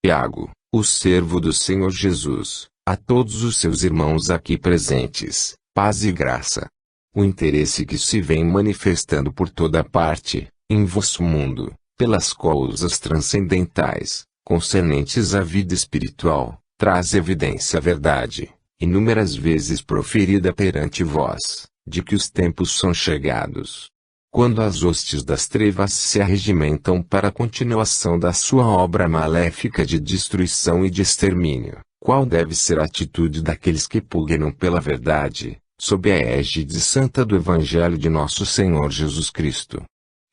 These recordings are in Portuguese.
Tiago, o servo do Senhor Jesus, a todos os seus irmãos aqui presentes, paz e graça. O interesse que se vem manifestando por toda parte, em vosso mundo, pelas causas transcendentais, concernentes à vida espiritual, traz evidência a verdade, inúmeras vezes proferida perante vós, de que os tempos são chegados. Quando as hostes das trevas se arregimentam para a continuação da sua obra maléfica de destruição e de extermínio, qual deve ser a atitude daqueles que pugnam pela verdade, sob a égide santa do Evangelho de nosso Senhor Jesus Cristo?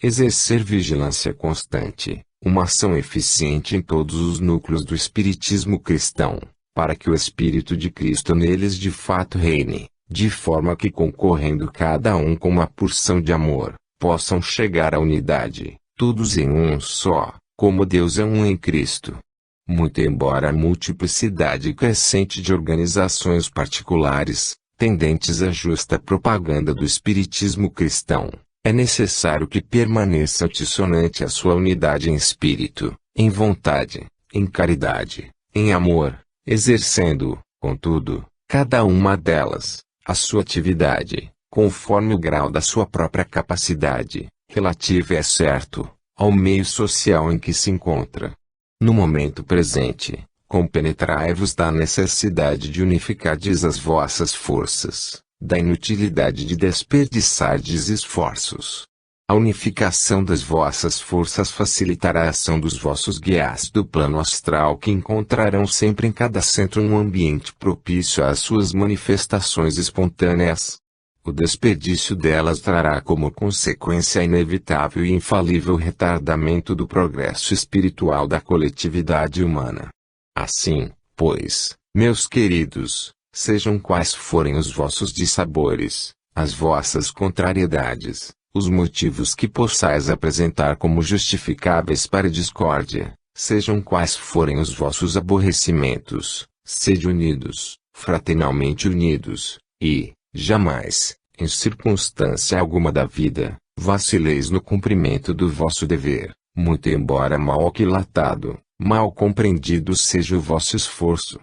Exercer vigilância constante, uma ação eficiente em todos os núcleos do espiritismo cristão, para que o Espírito de Cristo neles de fato reine, de forma que concorrendo cada um com uma porção de amor, possam chegar à unidade, todos em um só, como Deus é um em Cristo. Muito embora a multiplicidade crescente de organizações particulares, tendentes à justa propaganda do espiritismo cristão, é necessário que permaneça altissonante a sua unidade em espírito, em vontade, em caridade, em amor, exercendo, contudo, cada uma delas, a sua atividade, conforme o grau da sua própria capacidade, relativa é certo, ao meio social em que se encontra. No momento presente, compenetrai-vos da necessidade de unificardes as vossas forças, da inutilidade de desperdiçardes esforços. A unificação das vossas forças facilitará a ação dos vossos guias do plano astral, que encontrarão sempre em cada centro um ambiente propício às suas manifestações espontâneas. O desperdício delas trará como consequência inevitável e infalível retardamento do progresso espiritual da coletividade humana. Assim, pois, meus queridos, sejam quais forem os vossos dissabores, as vossas contrariedades, os motivos que possais apresentar como justificáveis para a discórdia, sejam quais forem os vossos aborrecimentos, sede unidos, fraternalmente unidos, e, jamais, em circunstância alguma da vida, vacileis no cumprimento do vosso dever, muito embora mal aquilatado, mal compreendido seja o vosso esforço.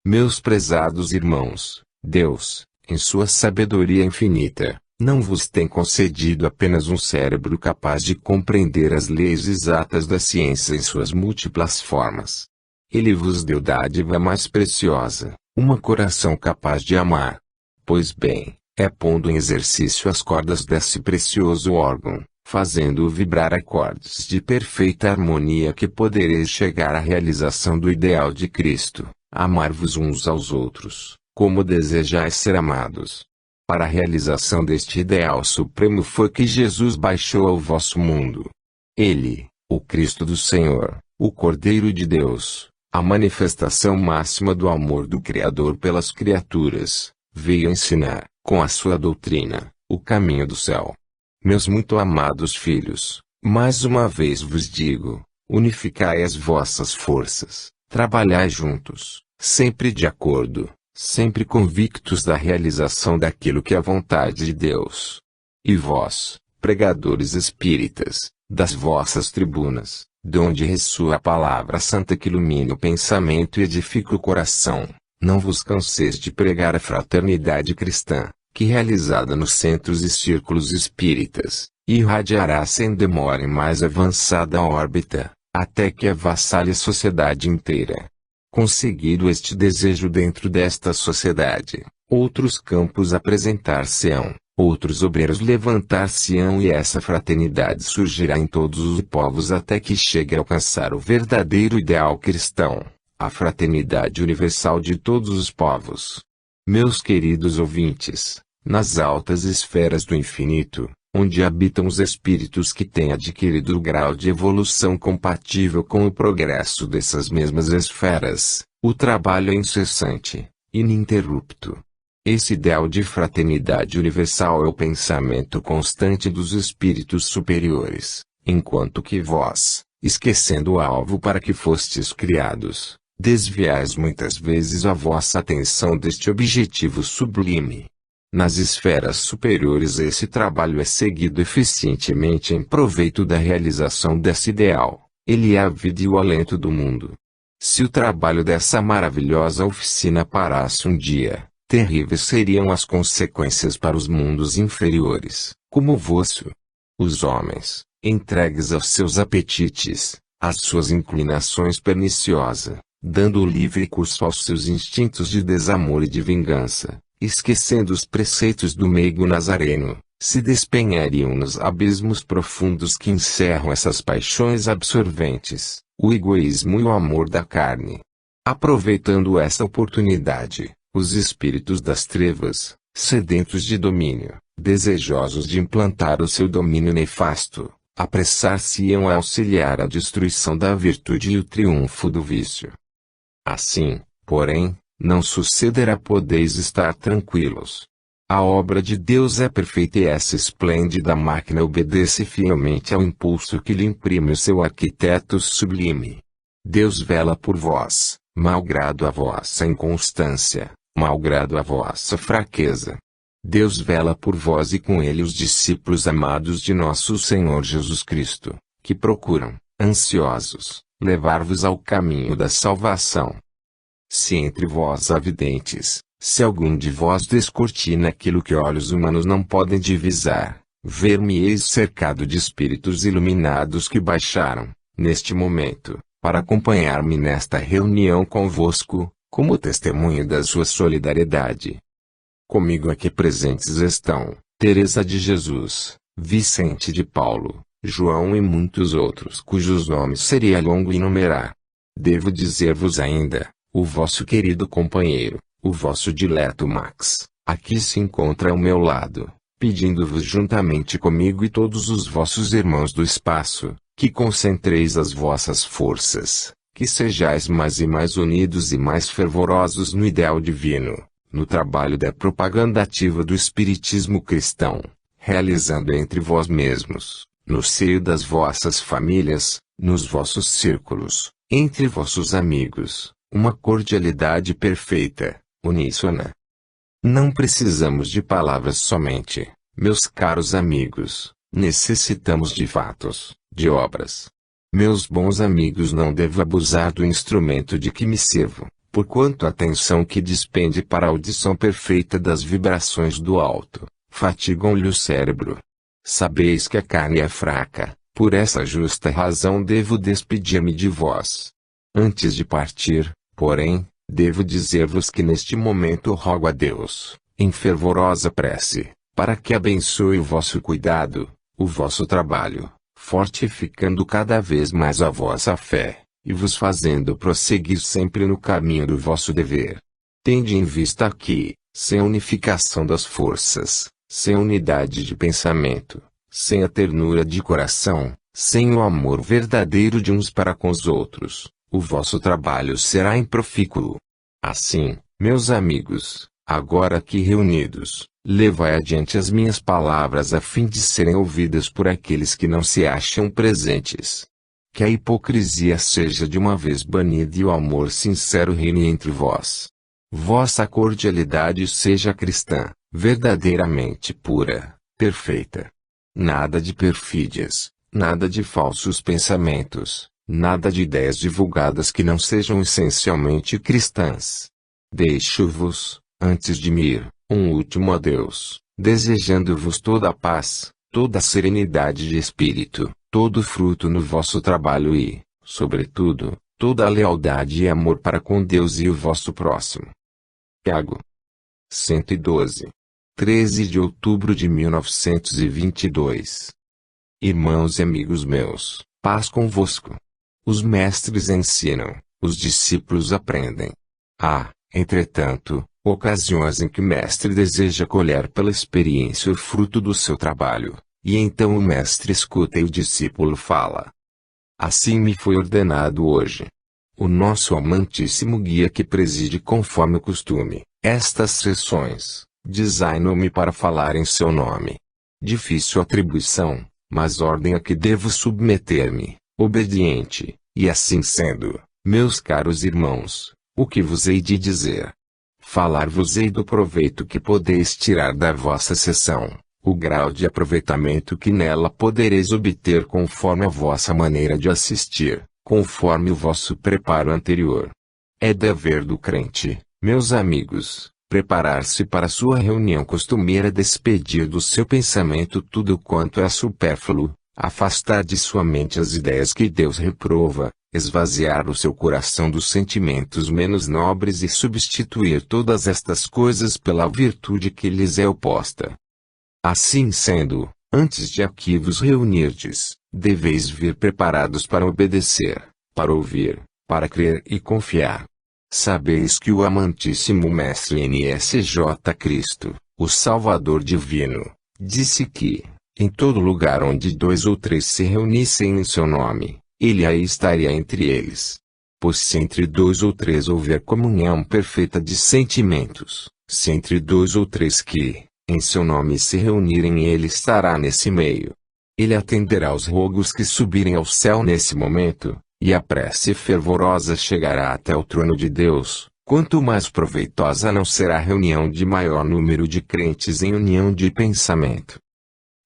Meus prezados irmãos, Deus, em sua sabedoria infinita, não vos tem concedido apenas um cérebro capaz de compreender as leis exatas da ciência em suas múltiplas formas. Ele vos deu dádiva mais preciosa, um coração capaz de amar. Pois bem, é pondo em exercício as cordas desse precioso órgão, fazendo-o vibrar acordes de perfeita harmonia, que podereis chegar à realização do ideal de Cristo, amar-vos uns aos outros, como desejais ser amados. Para a realização deste ideal supremo foi que Jesus baixou ao vosso mundo. Ele, o Cristo do Senhor, o Cordeiro de Deus, a manifestação máxima do amor do Criador pelas criaturas, veio ensinar, com a sua doutrina, o caminho do céu. Meus muito amados filhos, mais uma vez vos digo, unificai as vossas forças, trabalhai juntos, sempre de acordo, sempre convictos da realização daquilo que é a vontade de Deus. E vós, pregadores espíritas, das vossas tribunas, de onde ressoa a palavra santa que ilumina o pensamento e edifica o coração, não vos canseis de pregar a fraternidade cristã, que realizada nos centros e círculos espíritas, irradiará sem demora em mais avançada órbita, até que avassale a sociedade inteira. Conseguido este desejo dentro desta sociedade, outros campos apresentar-se-ão, outros obreiros levantar-se-ão, e essa fraternidade surgirá em todos os povos até que chegue a alcançar o verdadeiro ideal cristão, a fraternidade universal de todos os povos. Meus queridos ouvintes, nas altas esferas do infinito, onde habitam os espíritos que têm adquirido o grau de evolução compatível com o progresso dessas mesmas esferas, o trabalho é incessante, ininterrupto. Esse ideal de fraternidade universal é o pensamento constante dos espíritos superiores, enquanto que vós, esquecendo o alvo para que fostes criados, desviais muitas vezes a vossa atenção deste objetivo sublime. Nas esferas superiores esse trabalho é seguido eficientemente em proveito da realização desse ideal. Ele é a vida e o alento do mundo. Se o trabalho dessa maravilhosa oficina parasse um dia, terríveis seriam as consequências para os mundos inferiores, como o vosso. Os homens, entregues aos seus apetites, às suas inclinações perniciosas, dando livre curso aos seus instintos de desamor e de vingança, esquecendo os preceitos do meigo nazareno, se despenhariam nos abismos profundos que encerram essas paixões absorventes, o egoísmo e o amor da carne. Aproveitando essa oportunidade, os espíritos das trevas, sedentos de domínio, desejosos de implantar o seu domínio nefasto, apressar-se-iam a auxiliar a destruição da virtude e o triunfo do vício. Assim, porém, não sucederá, podeis estar tranquilos. A obra de Deus é perfeita e essa esplêndida máquina obedece fielmente ao impulso que lhe imprime o seu arquiteto sublime. Deus vela por vós, malgrado a vossa inconstância, malgrado a vossa fraqueza. Deus vela por vós e com ele os discípulos amados de nosso Senhor Jesus Cristo, que procuram, ansiosos, levar-vos ao caminho da salvação. Se entre vós há videntes, se algum de vós descortina aquilo que olhos humanos não podem divisar, ver-me-eis cercado de espíritos iluminados que baixaram, neste momento, para acompanhar-me nesta reunião convosco, como testemunho da sua solidariedade. Comigo aqui presentes estão Teresa de Jesus, Vicente de Paulo, João e muitos outros cujos nomes seria longo enumerar. Devo dizer-vos ainda, o vosso querido companheiro, o vosso dileto Max, aqui se encontra ao meu lado, pedindo-vos juntamente comigo e todos os vossos irmãos do espaço, que concentreis as vossas forças, que sejais mais e mais unidos e mais fervorosos no ideal divino, no trabalho da propaganda ativa do espiritismo cristão, realizando entre vós mesmos, no seio das vossas famílias, nos vossos círculos, entre vossos amigos, uma cordialidade perfeita, uníssona. Não precisamos de palavras somente, meus caros amigos, necessitamos de fatos, de obras. Meus bons amigos, não devo abusar do instrumento de que me sirvo, porquanto a atenção que despende para a audição perfeita das vibrações do alto, fatigam-lhe o cérebro. Sabeis que a carne é fraca, por essa justa razão devo despedir-me de vós. Antes de partir, porém, devo dizer-vos que neste momento rogo a Deus, em fervorosa prece, para que abençoe o vosso cuidado, o vosso trabalho, fortificando cada vez mais a vossa fé, e vos fazendo prosseguir sempre no caminho do vosso dever. Tende em vista que, sem a unificação das forças, sem a unidade de pensamento, sem a ternura de coração, sem o amor verdadeiro de uns para com os outros, o vosso trabalho será improfícuo. Assim, meus amigos, agora aqui reunidos, levai adiante as minhas palavras a fim de serem ouvidas por aqueles que não se acham presentes. Que a hipocrisia seja de uma vez banida e o amor sincero reine entre vós. Vossa cordialidade seja cristã, verdadeiramente pura, perfeita. Nada de perfídias, nada de falsos pensamentos, nada de ideias divulgadas que não sejam essencialmente cristãs. Deixo-vos, antes de me ir, um último adeus, desejando-vos toda a paz, toda a serenidade de espírito, todo fruto no vosso trabalho e, sobretudo, toda a lealdade e amor para com Deus e o vosso próximo. Tiago 112. 13 de outubro de 1922. Irmãos e amigos meus, paz convosco. Os mestres ensinam, os discípulos aprendem. Há, entretanto, ocasiões em que o mestre deseja colher pela experiência o fruto do seu trabalho, e então o mestre escuta e o discípulo fala. Assim me foi ordenado hoje. O nosso amantíssimo guia que preside conforme o costume, estas sessões, designou-me para falar em seu nome. Difícil atribuição, mas ordem a que devo submeter-me, obediente, e assim sendo, meus caros irmãos, o que vos hei de dizer? Falar-vos-ei do proveito que podeis tirar da vossa sessão, o grau de aproveitamento que nela podereis obter conforme a vossa maneira de assistir, conforme o vosso preparo anterior. É dever do crente, meus amigos, preparar-se para sua reunião costumeira, despedir do seu pensamento tudo quanto é supérfluo, afastar de sua mente as ideias que Deus reprova, esvaziar o seu coração dos sentimentos menos nobres e substituir todas estas coisas pela virtude que lhes é oposta. Assim sendo, antes de aqui vos reunirdes, deveis vir preparados para obedecer, para ouvir, para crer e confiar. Sabeis que o amantíssimo Mestre NSJ Cristo, o Salvador Divino, disse que, em todo lugar onde 2 ou 3 se reunissem em seu nome, ele aí estaria entre eles. Pois se entre 2 ou 3 houver comunhão perfeita de sentimentos, se entre 2 ou 3 que, em seu nome se reunirem, ele estará nesse meio. Ele atenderá aos rogos que subirem ao céu nesse momento, e a prece fervorosa chegará até o trono de Deus. Quanto mais proveitosa não será a reunião de maior número de crentes em união de pensamento.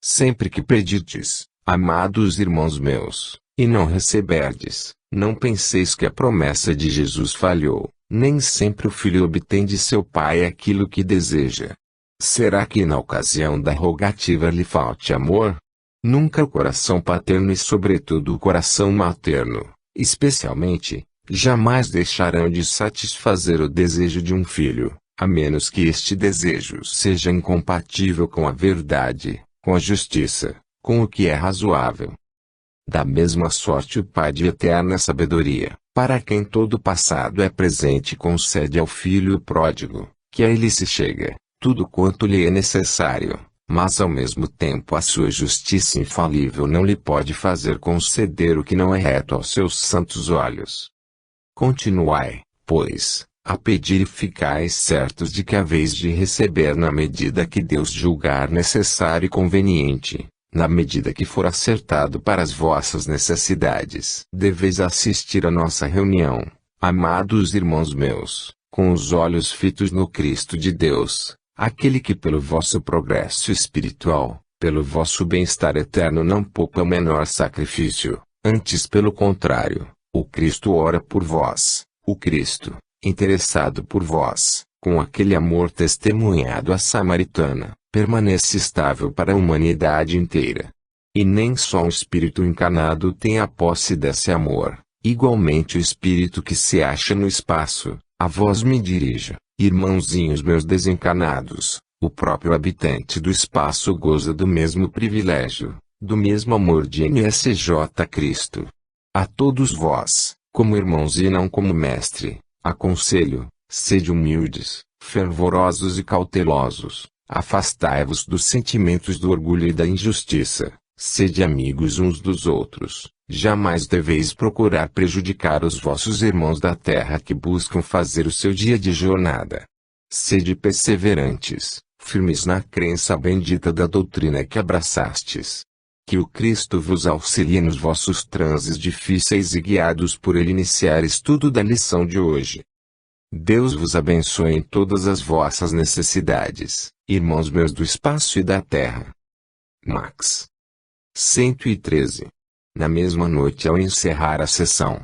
Sempre que pedirdes, amados irmãos meus, e não receberdes, não penseis que a promessa de Jesus falhou. Nem sempre o filho obtém de seu pai aquilo que deseja. Será que na ocasião da rogativa lhe falte amor? Nunca o coração paterno e sobretudo o coração materno, especialmente, jamais deixarão de satisfazer o desejo de um filho, a menos que este desejo seja incompatível com a verdade, com a justiça, com o que é razoável. Da mesma sorte o Pai de eterna sabedoria, para quem todo o passado é presente, concede ao filho pródigo, que a ele se chega, tudo quanto lhe é necessário, mas ao mesmo tempo a sua justiça infalível não lhe pode fazer conceder o que não é reto aos seus santos olhos. Continuai, pois, a pedir e ficais certos de que haveis de receber na medida que Deus julgar necessário e conveniente, na medida que for acertado para as vossas necessidades. Deveis assistir à nossa reunião, amados irmãos meus, com os olhos fitos no Cristo de Deus, aquele que pelo vosso progresso espiritual, pelo vosso bem-estar eterno não poupa o menor sacrifício, antes pelo contrário, o Cristo ora por vós, o Cristo, interessado por vós, com aquele amor testemunhado à samaritana, permanece estável para a humanidade inteira. E nem só um espírito encarnado tem a posse desse amor, igualmente o espírito que se acha no espaço, a vós me dirija, irmãozinhos meus desencarnados, o próprio habitante do espaço goza do mesmo privilégio, do mesmo amor de NSJ Cristo. A todos vós, como irmãos e não como mestre, aconselho, sede humildes, fervorosos e cautelosos, afastai-vos dos sentimentos do orgulho e da injustiça, sede amigos uns dos outros, jamais deveis procurar prejudicar os vossos irmãos da terra que buscam fazer o seu dia de jornada. Sede perseverantes, firmes na crença bendita da doutrina que abraçastes. Que o Cristo vos auxilie nos vossos transes difíceis e guiados por ele iniciar estudo da lição de hoje. Deus vos abençoe em todas as vossas necessidades, irmãos meus do espaço e da terra. Max 113. Na mesma noite ao encerrar a sessão.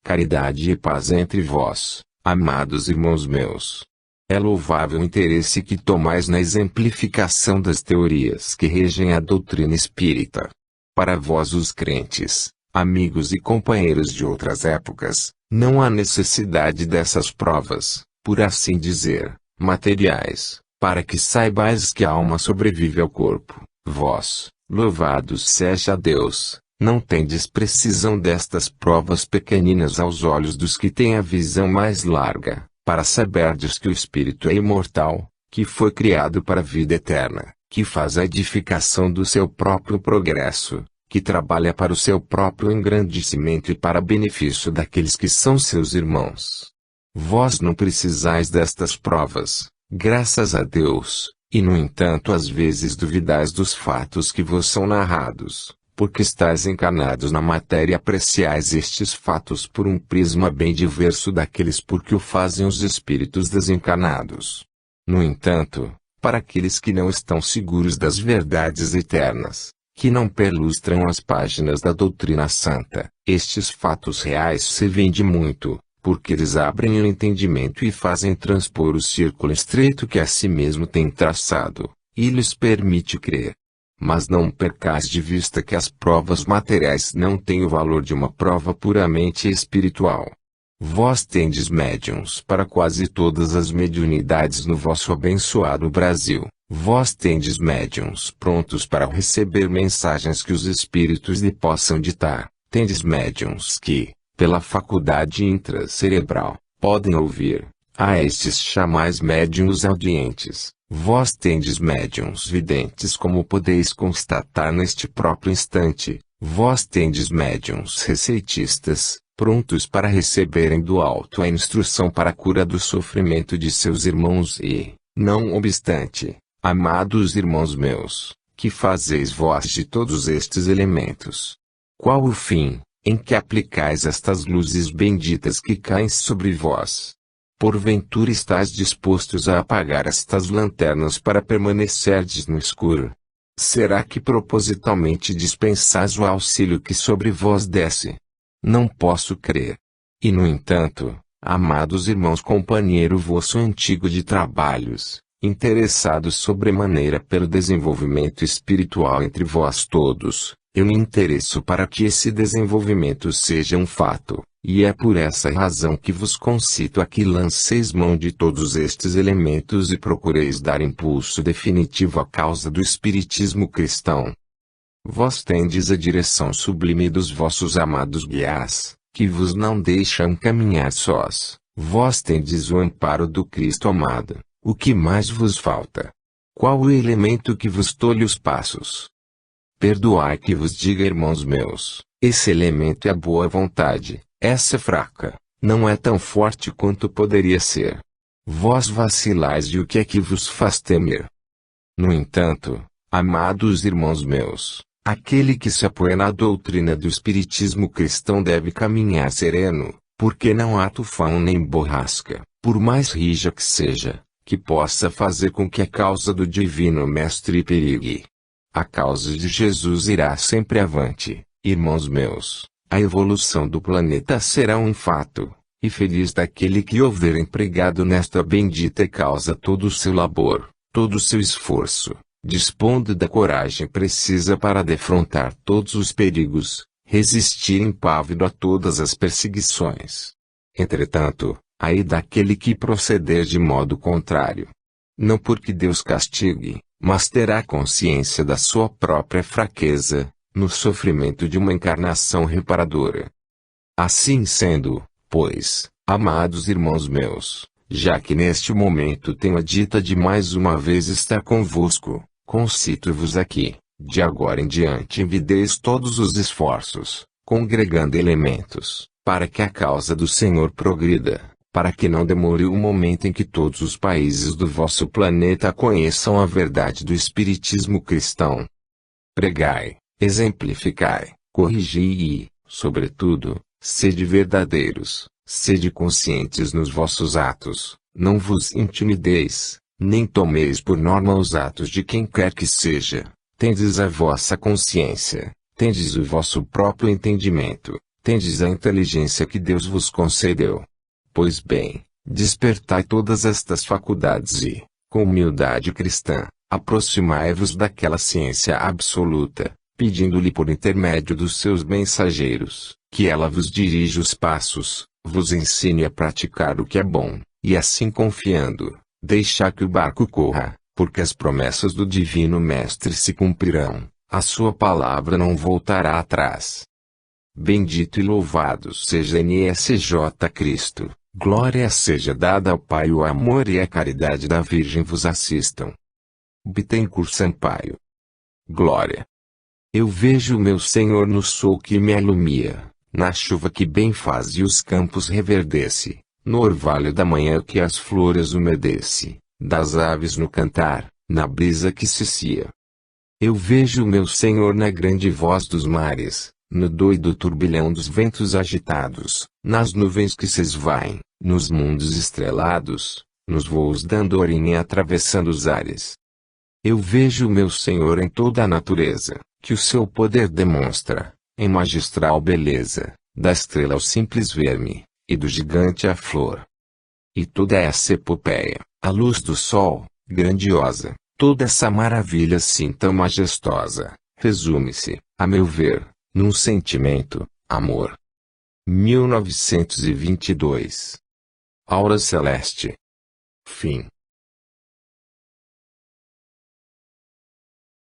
Caridade e paz entre vós, amados irmãos meus. É louvável o interesse que tomais na exemplificação das teorias que regem a doutrina espírita. Para vós os crentes, amigos e companheiros de outras épocas, não há necessidade dessas provas, por assim dizer, materiais, para que saibais que a alma sobrevive ao corpo. Vós, louvados seja Deus, não tendes precisão destas provas pequeninas aos olhos dos que têm a visão mais larga, para saberdes que o Espírito é imortal, que foi criado para a vida eterna, que faz a edificação do seu próprio progresso, que trabalha para o seu próprio engrandecimento e para benefício daqueles que são seus irmãos. Vós não precisais destas provas, graças a Deus, e no entanto às vezes duvidais dos fatos que vos são narrados, porque estáis encarnados na matéria e apreciais estes fatos por um prisma bem diverso daqueles por que o fazem os espíritos desencarnados. No entanto, para aqueles que não estão seguros das verdades eternas, que não perlustram as páginas da doutrina santa. Estes fatos reais servem de muito, porque eles abrem o entendimento e fazem transpor o círculo estreito que a si mesmo tem traçado, e lhes permite crer. Mas não percais de vista que as provas materiais não têm o valor de uma prova puramente espiritual. Vós tendes médiuns para quase todas as mediunidades no vosso abençoado Brasil. Vós tendes médiuns prontos para receber mensagens que os espíritos lhe possam ditar. Tendes médiuns que, pela faculdade intracerebral, podem ouvir. A estes chamais médiuns audientes. Vós tendes médiuns videntes, como podeis constatar neste próprio instante. Vós tendes médiuns receitistas, prontos para receberem do alto a instrução para a cura do sofrimento de seus irmãos e, não obstante, amados irmãos meus, que fazeis vós de todos estes elementos? Qual o fim, em que aplicais estas luzes benditas que caem sobre vós? Porventura estáis dispostos a apagar estas lanternas para permanecerdes no escuro? Será que propositalmente dispensais o auxílio que sobre vós desce? Não posso crer. E no entanto, amados irmãos, companheiro vosso antigo de trabalhos, interessados sobremaneira pelo desenvolvimento espiritual entre vós todos, eu me interesso para que esse desenvolvimento seja um fato, e é por essa razão que vos concito a que lanceis mão de todos estes elementos e procureis dar impulso definitivo à causa do espiritismo cristão. Vós tendes a direção sublime dos vossos amados guias, que vos não deixam caminhar sós. Vós tendes o amparo do Cristo amado. O que mais vos falta? Qual o elemento que vos tolhe os passos? Perdoai que vos diga, irmãos meus, esse elemento é a boa vontade. Essa é fraca, não é tão forte quanto poderia ser. Vós vacilais e o que é que vos faz temer? No entanto, amados irmãos meus, aquele que se apoia na doutrina do espiritismo cristão deve caminhar sereno, porque não há tufão nem borrasca, por mais rija que seja, que possa fazer com que a causa do Divino Mestre perigue. A causa de Jesus irá sempre avante, irmãos meus. A evolução do planeta será um fato, e feliz daquele que houver empregado nesta bendita causa todo o seu labor, todo o seu esforço, dispondo da coragem precisa para defrontar todos os perigos, resistir impávido a todas as perseguições. Entretanto, ai daquele que proceder de modo contrário. Não porque Deus castigue, mas terá consciência da sua própria fraqueza, no sofrimento de uma encarnação reparadora. Assim sendo, pois, amados irmãos meus, já que neste momento tenho a dita de mais uma vez estar convosco, concito-vos aqui, de agora em diante envideis todos os esforços, congregando elementos, para que a causa do Senhor progrida, para que não demore o momento em que todos os países do vosso planeta conheçam a verdade do espiritismo cristão. Pregai, exemplificai, corrigi e, sobretudo, sede verdadeiros, sede conscientes nos vossos atos, não vos intimideis, nem tomeis por norma os atos de quem quer que seja, tendes a vossa consciência, tendes o vosso próprio entendimento, tendes a inteligência que Deus vos concedeu. Pois bem, despertai todas estas faculdades e, com humildade cristã, aproximai-vos daquela ciência absoluta, pedindo-lhe por intermédio dos seus mensageiros, que ela vos dirija os passos, vos ensine a praticar o que é bom, e assim confiando, deixar que o barco corra, porque as promessas do Divino Mestre se cumprirão, a sua palavra não voltará atrás. Bendito e louvado seja NSJ Cristo, glória seja dada ao Pai, o amor e a caridade da Virgem vos assistam. Bittencourt Sampaio. Glória. Eu vejo meu Senhor no sol que me alumia, na chuva que bem faz e os campos reverdece, no orvalho da manhã que as flores umedece, das aves no cantar, na brisa que cicia. Eu vejo meu Senhor na grande voz dos mares, no doido turbilhão dos ventos agitados, nas nuvens que se esvaem, nos mundos estrelados, nos voos da andorinha atravessando os ares. Eu vejo meu Senhor em toda a natureza, que o seu poder demonstra, em magistral beleza, da estrela ao simples verme, e do gigante à flor. E toda essa epopeia, a luz do sol, grandiosa, toda essa maravilha assim tão majestosa, resume-se, a meu ver, num sentimento, amor. 1922. Aura Celeste. Fim.